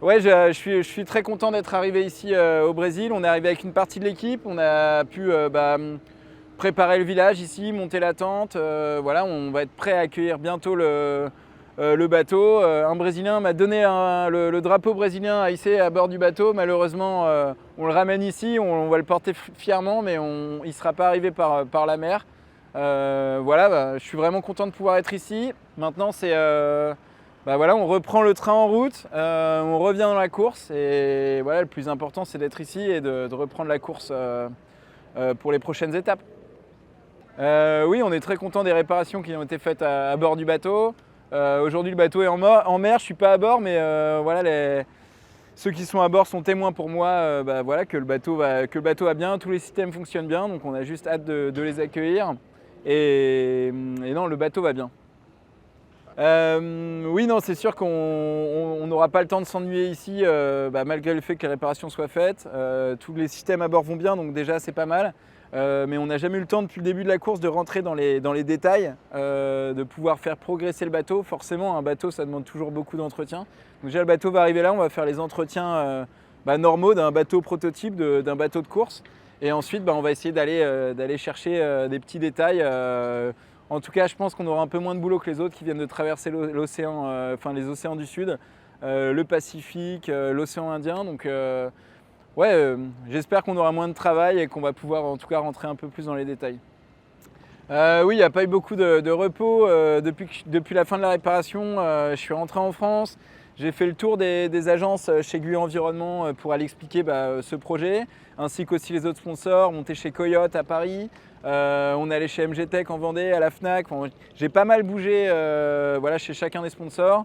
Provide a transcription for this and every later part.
Ouais, je suis très content d'être arrivé ici au Brésil. On est arrivé avec une partie de l'équipe. On a pu préparer le village ici, monter la tente. Voilà, on va être prêt à accueillir bientôt le bateau. Un Brésilien m'a donné le drapeau brésilien à hisser à bord du bateau. Malheureusement, on le ramène ici, on va le porter fièrement, mais il ne sera pas arrivé par la mer. Voilà, je suis vraiment content de pouvoir être ici. Maintenant, voilà, on reprend le train en route, on revient dans la course et voilà, le plus important c'est d'être ici et de reprendre la course pour les prochaines étapes. Oui, on est très content des réparations qui ont été faites à bord du bateau. Aujourd'hui le bateau est en mer, je ne suis pas à bord, mais voilà, ceux qui sont à bord sont témoins pour moi voilà, que le bateau va bien, tous les systèmes fonctionnent bien, donc on a juste hâte de les accueillir. Et non, le bateau va bien. Oui, non, c'est sûr qu'on n'aura pas le temps de s'ennuyer ici, malgré le fait que les réparations soient faites. Tous les systèmes à bord vont bien, donc déjà c'est pas mal. Mais on n'a jamais eu le temps depuis le début de la course de rentrer dans les détails, de pouvoir faire progresser le bateau. Forcément, un bateau, ça demande toujours beaucoup d'entretien. Donc déjà, le bateau va arriver là, on va faire les entretiens normaux d'un bateau prototype, d'un bateau de course. Et ensuite, on va essayer d'aller chercher des petits détails. En tout cas, je pense qu'on aura un peu moins de boulot que les autres qui viennent de traverser l'océan, les océans du Sud, le Pacifique, l'océan Indien. Donc, j'espère qu'on aura moins de travail et qu'on va pouvoir en tout cas rentrer un peu plus dans les détails. Oui, il n'y a pas eu beaucoup de repos depuis la fin de la réparation. Je suis rentré en France, j'ai fait le tour des agences chez GUI Environnement pour aller expliquer ce projet, ainsi qu'aussi les autres sponsors, monté chez Coyote à Paris. On est allé chez MG Tech en Vendée, à la Fnac. Enfin, j'ai pas mal bougé voilà, chez chacun des sponsors.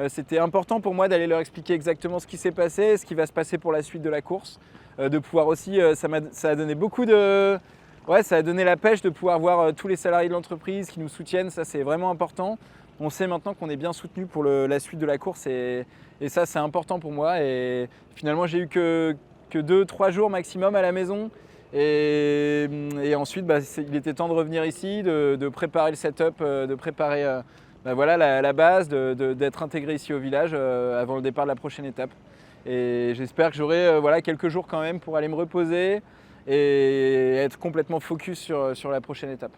C'était important pour moi d'aller leur expliquer exactement ce qui s'est passé, ce qui va se passer pour la suite de la course. De pouvoir aussi, ça a donné beaucoup de... Ouais, ça a donné la pêche de pouvoir voir tous les salariés de l'entreprise qui nous soutiennent, ça c'est vraiment important. On sait maintenant qu'on est bien soutenu pour la suite de la course et ça c'est important pour moi. Et finalement j'ai eu que 2-3 jours maximum à la maison et ensuite il était temps de revenir ici, de préparer le setup, de préparer voilà, la base, d'être intégré ici au village avant le départ de la prochaine étape. Et j'espère que j'aurai voilà, quelques jours quand même pour aller me reposer et être complètement focus sur la prochaine étape.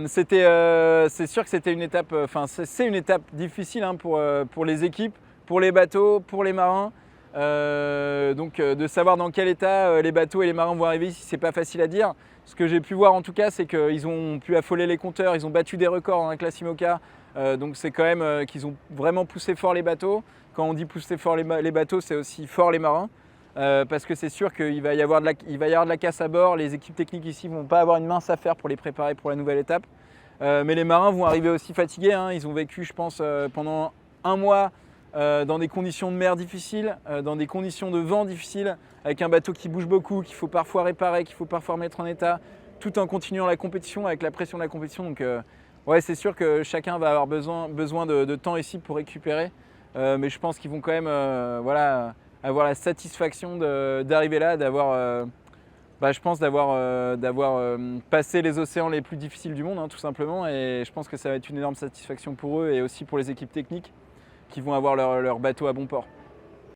C'est sûr que c'était une étape, c'est une étape difficile hein, pour les équipes, pour les bateaux, pour les marins. Donc de savoir dans quel état les bateaux et les marins vont arriver ici, c'est pas facile à dire. Ce que j'ai pu voir en tout cas, c'est qu'ils ont pu affoler les compteurs, ils ont battu des records dans la classe IMOCA. Donc c'est quand même qu'ils ont vraiment poussé fort les bateaux. Quand on dit pousser fort les bateaux, c'est aussi fort les marins. Parce que c'est sûr qu'il va y avoir de la casse à bord. Les équipes techniques ici ne vont pas avoir une mince affaire pour les préparer pour la nouvelle étape. Mais les marins vont arriver aussi fatigués. Hein. Ils ont vécu, je pense, pendant un mois dans des conditions de mer difficiles, dans des conditions de vent difficiles, avec un bateau qui bouge beaucoup, qu'il faut parfois réparer, qu'il faut parfois remettre en état, tout en continuant la compétition, avec la pression de la compétition. Donc ouais, c'est sûr que chacun va avoir besoin de temps ici pour récupérer. Mais je pense qu'ils vont quand même voilà, avoir la satisfaction d'arriver là, je pense d'avoir passé les océans les plus difficiles du monde, hein, tout simplement. Et je pense que ça va être une énorme satisfaction pour eux et aussi pour les équipes techniques qui vont avoir leur bateau à bon port.